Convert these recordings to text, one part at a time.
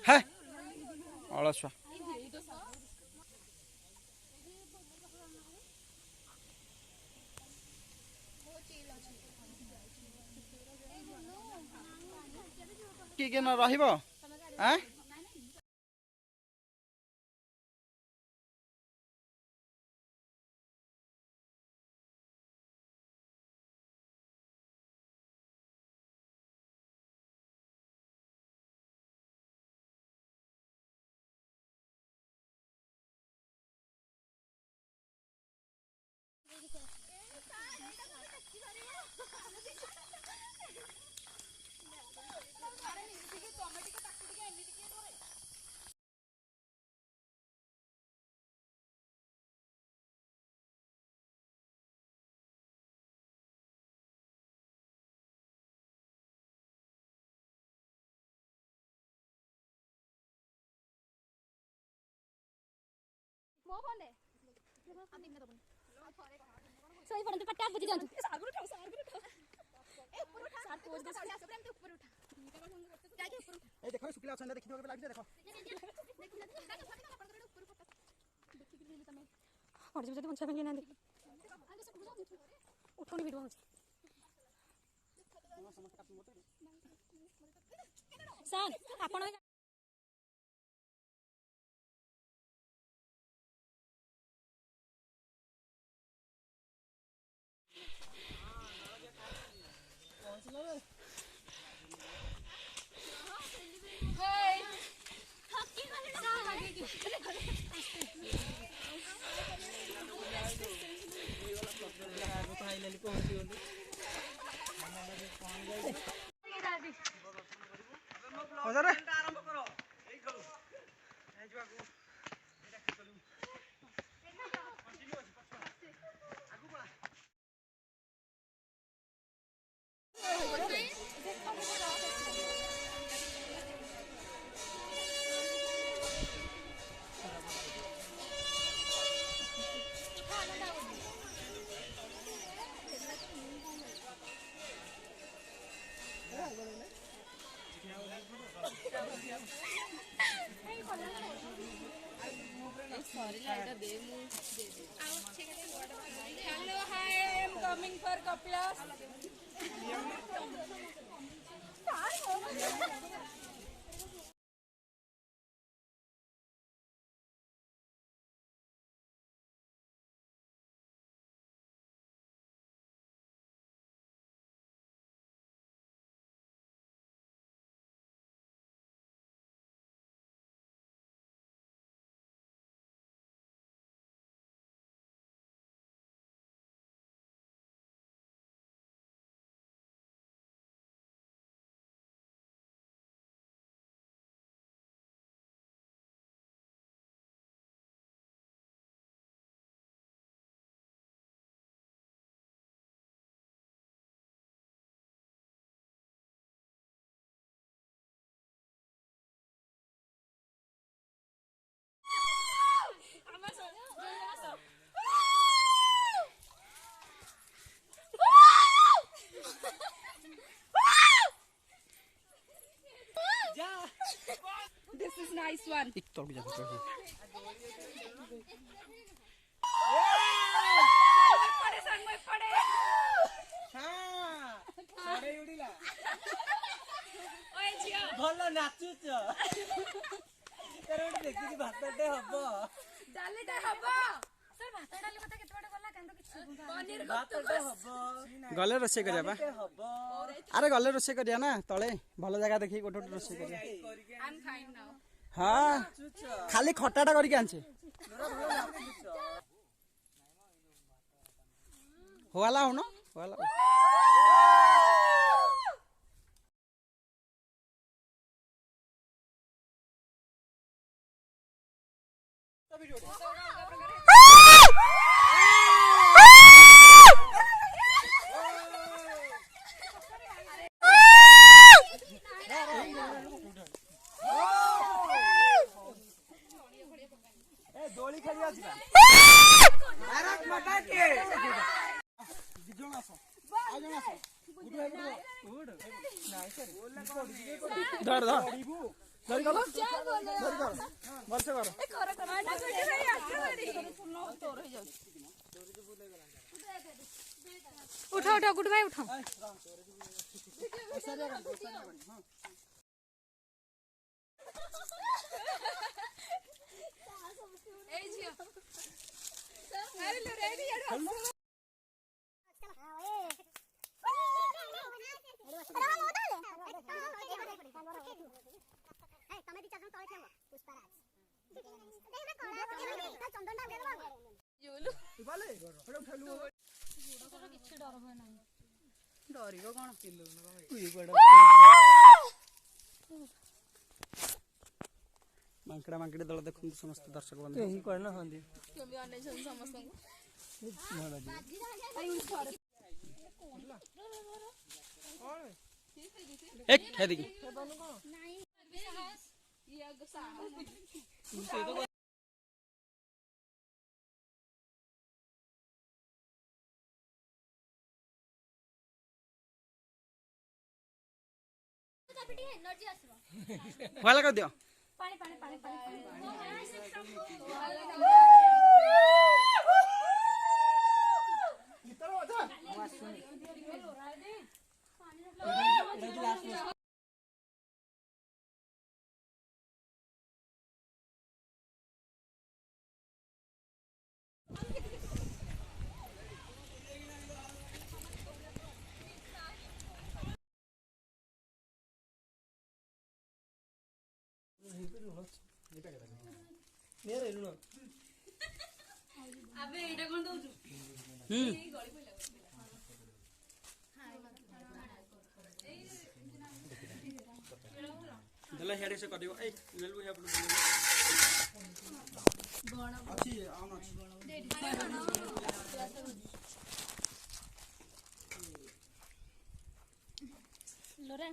है अलसुआ किए न रहिबो हैं मो फोन दे अब दिन में सोई फोन पे पट्टा बुझी जानतु सागुर उठाओ ए ऊपर उठा साथ पोज दे प्रेम ते ऊपर उठा जाके ऊपर ए देखो शुक्ला अछन देखि के लाग देखो और जब पंचा में ना देखो उठोनी वीडियो होची सर आपण हजार आरंभ करो एई करू ए जुआ को कंटिन्यू अछि आगु बड़ा Hello, hi, I am coming for Kaplas. This is nice one. एक तोड़ के जा संग में पड़े हां पड़े उड़ीला ओए जिया भलो नाचुच करोड़ देखि कि भातटे हबो डालीटे हबो सर भात डाली कथा केते बडे गला कांदो किछ पनीर भातटे हबो गले रोसे करिया बा अरे गले रोसे करिया ना तळे भलो जगह देखि गोटो रोसे करिया आई एम फाइन नाउ हां खाली खटाटा करके आनछे होला हुनो होला दोली खेली आछि ना भारत माता के दिजों आसो आ जण आसो उड उड नाइ सर धर धर ଧରି ଗଲ ଧରି କର ବର୍ଷେ କର ଉଠ ଉଠ ଗୁଡୁ ଭାଇ ଉଠ ଏଇ ଝିଅ ଆରେ लो ରେଡି ଆଡୁ ତମେ ଦି ଚାର ଜଣ ତଳେ ଥିବ ପୁଷ୍ପାରାଜ ଦେଖେ କଳା ତା ଚନ୍ଦନଟା ଉଡେଇ ଦବା ଜୁଲୁ ବାଲେ ହେଡ ଉଠେଲୁ କିଛି ଡର ହୁଏ ନାହିଁ ଡରିବ କଣ ମାଙ୍କଡା ମାଙ୍କଡି ଦଳ ଦେଖନ୍ତୁ ସମସ୍ତ ଦର୍ଶକ ବନ୍ଧୁ ଏହି କଣ ହନ୍ତି କେମିତି ଅନେଇଛନ୍ତି ସମସ୍ତଙ୍କୁ ଏକ ହେଦି କି एनर्जी आसबो वाला कर दियो पानी पानी पानी पानी अबे एटा कोन दउछु दला हेडे से कदियो ए लेलु हे अपन गण अछि आउन अछि लोरे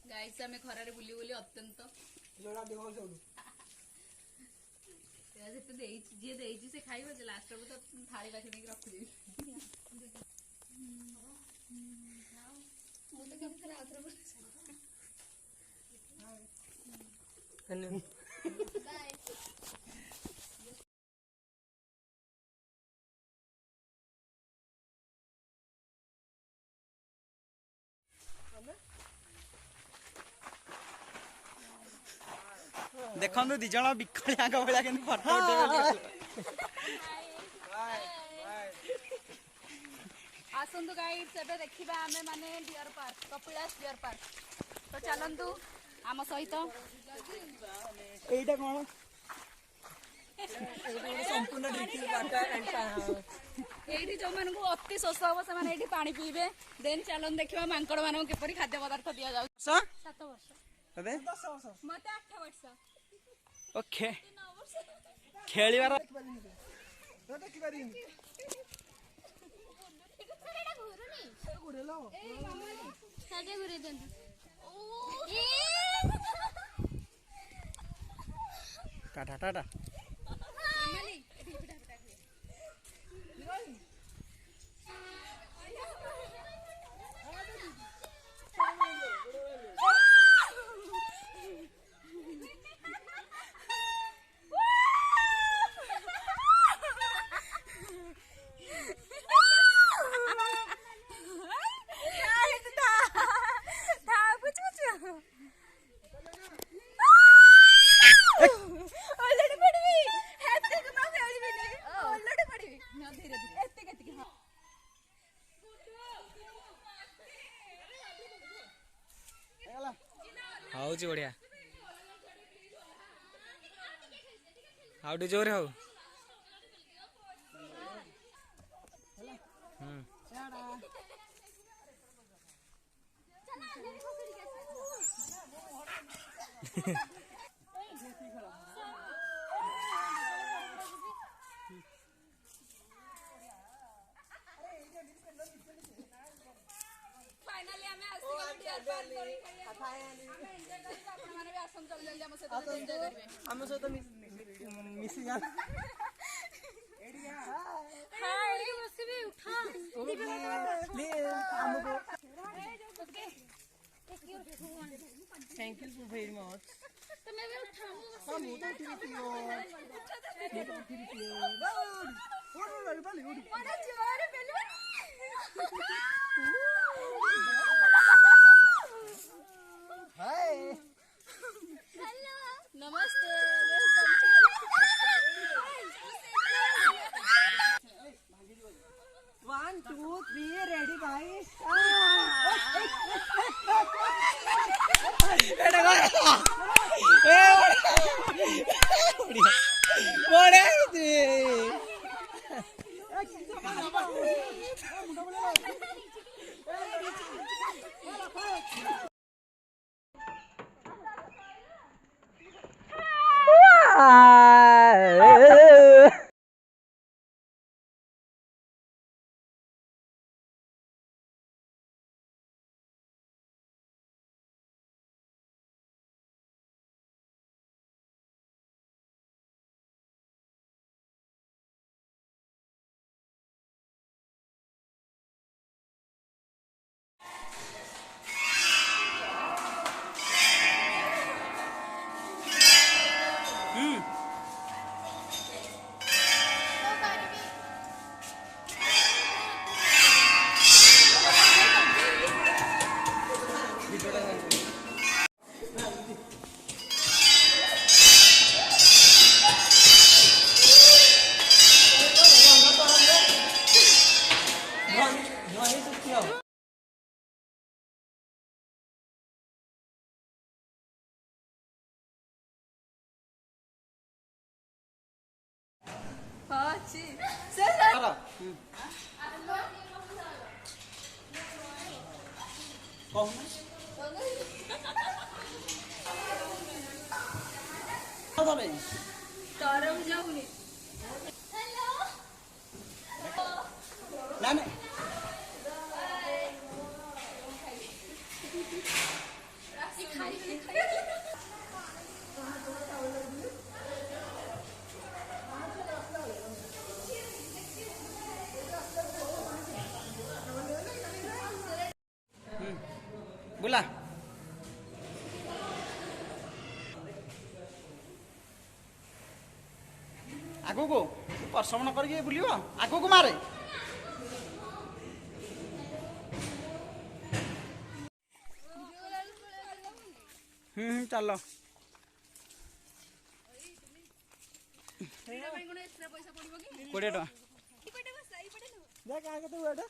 गाइस हमें खरारे बुली बुली अत्यंत जोड़ा देहो जोडू से तो देई जे देई से खाइबो जे लास्ट में तो थाली बाकी नहीं रख देबी मु तो कभी खरा आउथरे बाय देखंदु दि जण बिखळिया का भला केन फोटो उठे आसंतु गाइस एबे देखिबा हमें माने deer park Kapilas deer park तो चलंतु आम सहित एटा कोन संपूर्ण ड्रिंकिंग वाटर एंड एठी जो मन को अति शोष हो से माने एठी पानी पीबे देन चलन देखिबा मांकड़ मानन के परि खाद्य पदार्थ दिया जाउ 7 वर्ष अबे 10 वर्ष मते 8 वर्ष ओके खेलिबार देखि पारि एटा घुरुनी गुडेलो ए मामाली साडे घुरे देन ओ टाटा टाटा मामाली एठी पिटा पिटा हाउची बढ़िया आउटे जोरे हाउ फाइनली हमें आसी डियर पार्क करी हमें एंजॉय करी आपण माने भी आसम चल जल्दी हम से एंजॉय करबे हम सहित मिसी जा एडी thank you so very much हाँ मुझे तो ठीक थी मुझे तो ठीक थी हाय नमस्ते one two three ready guys बुला आगो को परसमण करके बुलियो आगो को मारे चलो कोड़े टका देख आगे तो